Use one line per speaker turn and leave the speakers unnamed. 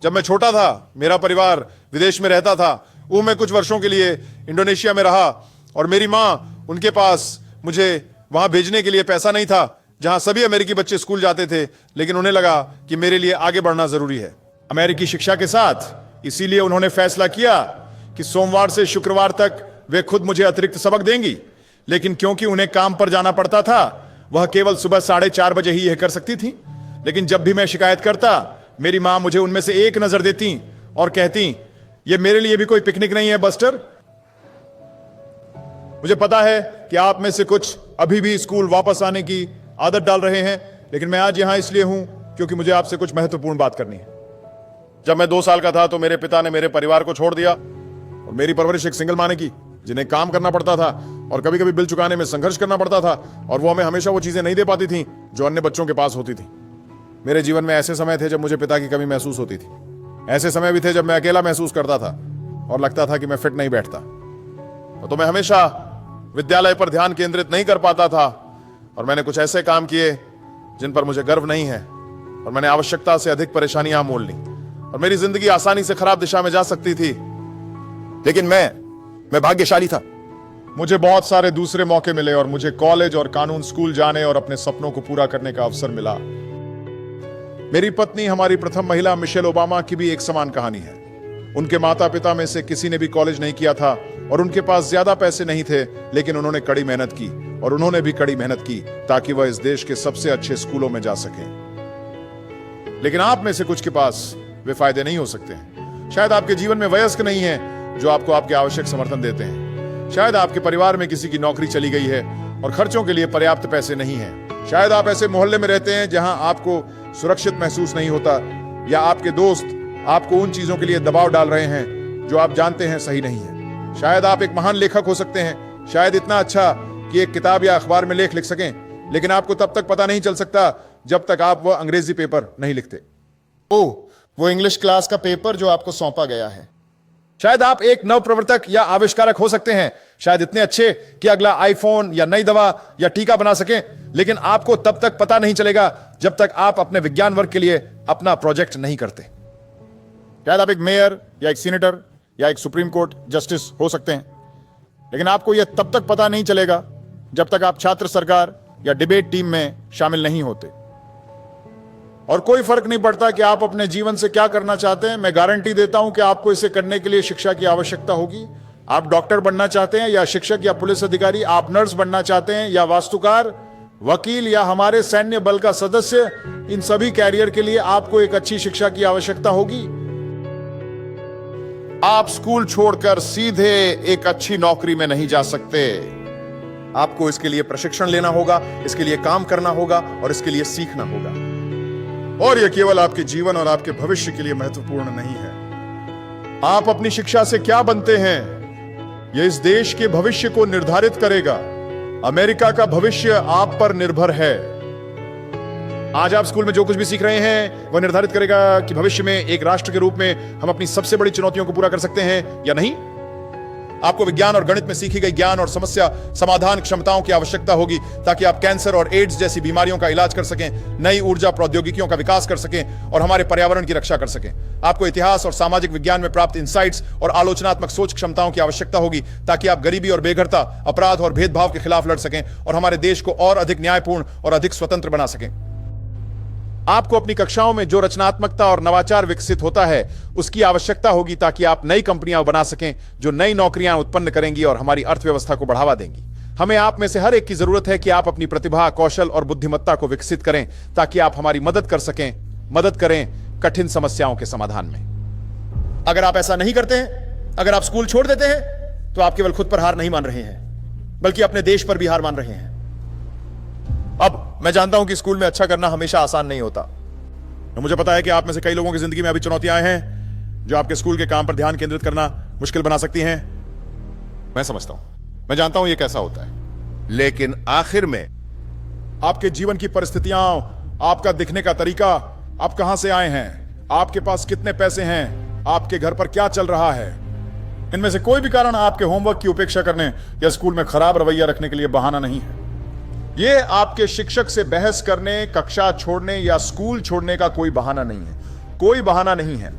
जब मैं छोटा था, मेरा परिवार विदेश में रहता था। वो मैं कुछ वर्षों के लिए इंडोनेशिया में रहा और मेरी माँ, उनके पास मुझे वहां भेजने के लिए पैसा नहीं था, जहां सभी अमेरिकी बच्चे स्कूल जाते थे। लेकिन उन्हें लगा कि मेरे लिए आगे बढ़ना जरूरी है अमेरिकी शिक्षा के साथ। इसीलिए उन्होंने फैसला किया कि सोमवार से शुक्रवार तक वे खुद मुझे अतिरिक्त सबक देंगी। लेकिन क्योंकि उन्हें काम पर जाना पड़ता था, वह केवल सुबह 4:30 बजे ही यह कर सकती थी। लेकिन जब भी मैं शिकायत करता, मेरी मां मुझे उनमें से एक नजर देती और कहती, यह मेरे लिए भी कोई पिकनिक नहीं है बस्टर। मुझे पता है कि आप में से कुछ अभी भी स्कूल वापस आने की आदत डाल रहे हैं, लेकिन मैं आज यहां इसलिए हूं क्योंकि मुझे आपसे कुछ महत्वपूर्ण बात करनी है। जब मैं 2 साल का था तो मेरे पिता ने मेरे परिवार को छोड़ दिया और मेरी परवरिश एक सिंगल मां ने की, जिन्हें काम करना पड़ता था और कभी कभी बिल चुकाने में संघर्ष करना पड़ता था, और वो हमें हमेशा वो चीजें नहीं दे पाती थी जो अन्य बच्चों के पास होती थी। मेरे जीवन में ऐसे समय थे जब मुझे पिता की कमी महसूस होती थी। ऐसे समय भी थे जब मैं अकेला महसूस करता था और लगता था कि मैं फिट नहीं बैठता। तो मैं हमेशा विद्यालय पर ध्यान केंद्रित नहीं कर पाता था और मैंने कुछ ऐसे काम किए जिन पर मुझे गर्व नहीं है, और मैंने आवश्यकता से अधिक परेशानियां मोल ली और मेरी जिंदगी आसानी से खराब दिशा में जा सकती थी। लेकिन मैं भाग्यशाली था। मुझे बहुत सारे दूसरे मौके मिले और मुझे कॉलेज और कानून स्कूल जाने और अपने सपनों को पूरा करने का अवसर मिला। मेरी पत्नी, हमारी प्रथम महिला मिशेल ओबामा की भी एक समान कहानी है। उनके माता पिता में से किसी ने भी कॉलेज नहीं किया था और उनके पास ज्यादा पैसे नहीं थे, लेकिन उन्होंने कड़ी मेहनत की और उन्होंने भी कड़ी मेहनत की ताकि वह इस देश के सबसे अच्छे स्कूलों में जा सके। लेकिन आप में से कुछ के पास वे फायदे नहीं हो सकते हैं। शायद आपके जीवन में वयस्क नहीं है जो आपको आपके आवश्यक समर्थन देते हैं। शायद आपके परिवार में किसी की नौकरी चली गई है और खर्चों के लिए पर्याप्त पैसे नहीं हैं। शायद आप ऐसे मोहल्ले में रहते हैं जहां आपको सुरक्षित महसूस नहीं होता, या आपके दोस्त आपको उन चीजों के लिए दबाव डाल रहे हैं जो आप जानते हैं सही नहीं है। शायद आप एक महान लेखक हो सकते हैं, शायद इतना अच्छा कि एक किताब या अखबार में लेख लिख सकें, लेकिन आपको तब तक पता नहीं चल सकता जब तक आप वह अंग्रेजी पेपर नहीं लिखते। ओह, वो इंग्लिश क्लास का पेपर जो आपको सौंपा गया है। शायद आप एक नवप्रवर्तक या आविष्कारक हो सकते हैं, शायद इतने अच्छे कि अगला आईफोन या नई दवा या टीका बना सकें, लेकिन आपको तब तक पता नहीं चलेगा जब तक आप अपने विज्ञान वर्ग के लिए अपना प्रोजेक्ट नहीं करते। शायद आप एक मेयर या एक सीनेटर या एक सुप्रीम कोर्ट जस्टिस हो सकते हैं, लेकिन आपको यह तब तक पता नहीं चलेगा जब तक आप छात्र सरकार या डिबेट टीम में शामिल नहीं होते। और कोई फर्क नहीं पड़ता कि आप अपने जीवन से क्या करना चाहते हैं। मैं गारंटी देता हूं कि आपको इसे करने के लिए शिक्षा की आवश्यकता होगी। आप डॉक्टर बनना चाहते हैं या शिक्षक या पुलिस अधिकारी, आप नर्स बनना चाहते हैं या वास्तुकार, वकील या हमारे सैन्य बल का सदस्य, इन सभी कैरियर के लिए आपको एक अच्छी शिक्षा की आवश्यकता होगी। आप स्कूल छोड़कर सीधे एक अच्छी नौकरी में नहीं जा सकते। आपको इसके लिए प्रशिक्षण लेना होगा, इसके लिए काम करना होगा और इसके लिए सीखना होगा। और यह केवल आपके जीवन और आपके भविष्य के लिए महत्वपूर्ण नहीं है। आप अपनी शिक्षा से क्या बनते हैं, यह इस देश के भविष्य को निर्धारित करेगा। अमेरिका का भविष्य आप पर निर्भर है। आज आप स्कूल में जो कुछ भी सीख रहे हैं वह निर्धारित करेगा कि भविष्य में एक राष्ट्र के रूप में हम अपनी सबसे बड़ी चुनौतियों को पूरा कर सकते हैं या नहीं। आपको विज्ञान और गणित में सीखी गई ज्ञान और समस्या समाधान क्षमताओं की आवश्यकता होगी ताकि आप कैंसर और एड्स जैसी बीमारियों का इलाज कर सकें, नई ऊर्जा प्रौद्योगिकियों का विकास कर सकें और हमारे पर्यावरण की रक्षा कर सकें। आपको इतिहास और सामाजिक विज्ञान में प्राप्त इंसाइट्स और आलोचनात्मक सोच क्षमताओं की आवश्यकता होगी ताकि आप गरीबी और बेघरता, अपराध और भेदभाव के खिलाफ लड़ सकें और हमारे देश को और अधिक न्यायपूर्ण और अधिक स्वतंत्र बना सकें। आपको अपनी कक्षाओं में जो रचनात्मकता और नवाचार विकसित होता है उसकी आवश्यकता होगी ताकि आप नई कंपनियां बना सकें जो नई नौकरियां उत्पन्न करेंगी और हमारी अर्थव्यवस्था को बढ़ावा देंगी। हमें आप में से हर एक की जरूरत है कि आप अपनी प्रतिभा, कौशल और बुद्धिमत्ता को विकसित करें ताकि आप हमारी मदद करें कठिन समस्याओं के समाधान में। अगर आप ऐसा नहीं करते हैं, अगर आप स्कूल छोड़ देते हैं, तो आप केवल खुद पर हार नहीं मान रहे हैं बल्कि अपने देश पर भी हार मान रहे हैं। अब मैं जानता हूं कि स्कूल में अच्छा करना हमेशा आसान नहीं होता। मुझे पता है कि आप में से कई लोगों की जिंदगी में अभी चुनौतियां हैं जो आपके स्कूल के काम पर ध्यान केंद्रित करना मुश्किल बना सकती हैं। मैं समझता हूं, मैं जानता हूं यह कैसा होता है, लेकिन आखिर में आपके जीवन की परिस्थितियां, आपका दिखने का तरीका, आप कहां से आए हैं, आपके पास कितने पैसे हैं, आपके घर पर क्या चल रहा है, इनमें से कोई भी कारण आपके होमवर्क की उपेक्षा करने या स्कूल में खराब रवैया रखने के लिए बहाना नहीं है। यह आपके शिक्षक से बहस करने, कक्षा छोड़ने या स्कूल छोड़ने का कोई बहाना नहीं है। कोई बहाना नहीं है।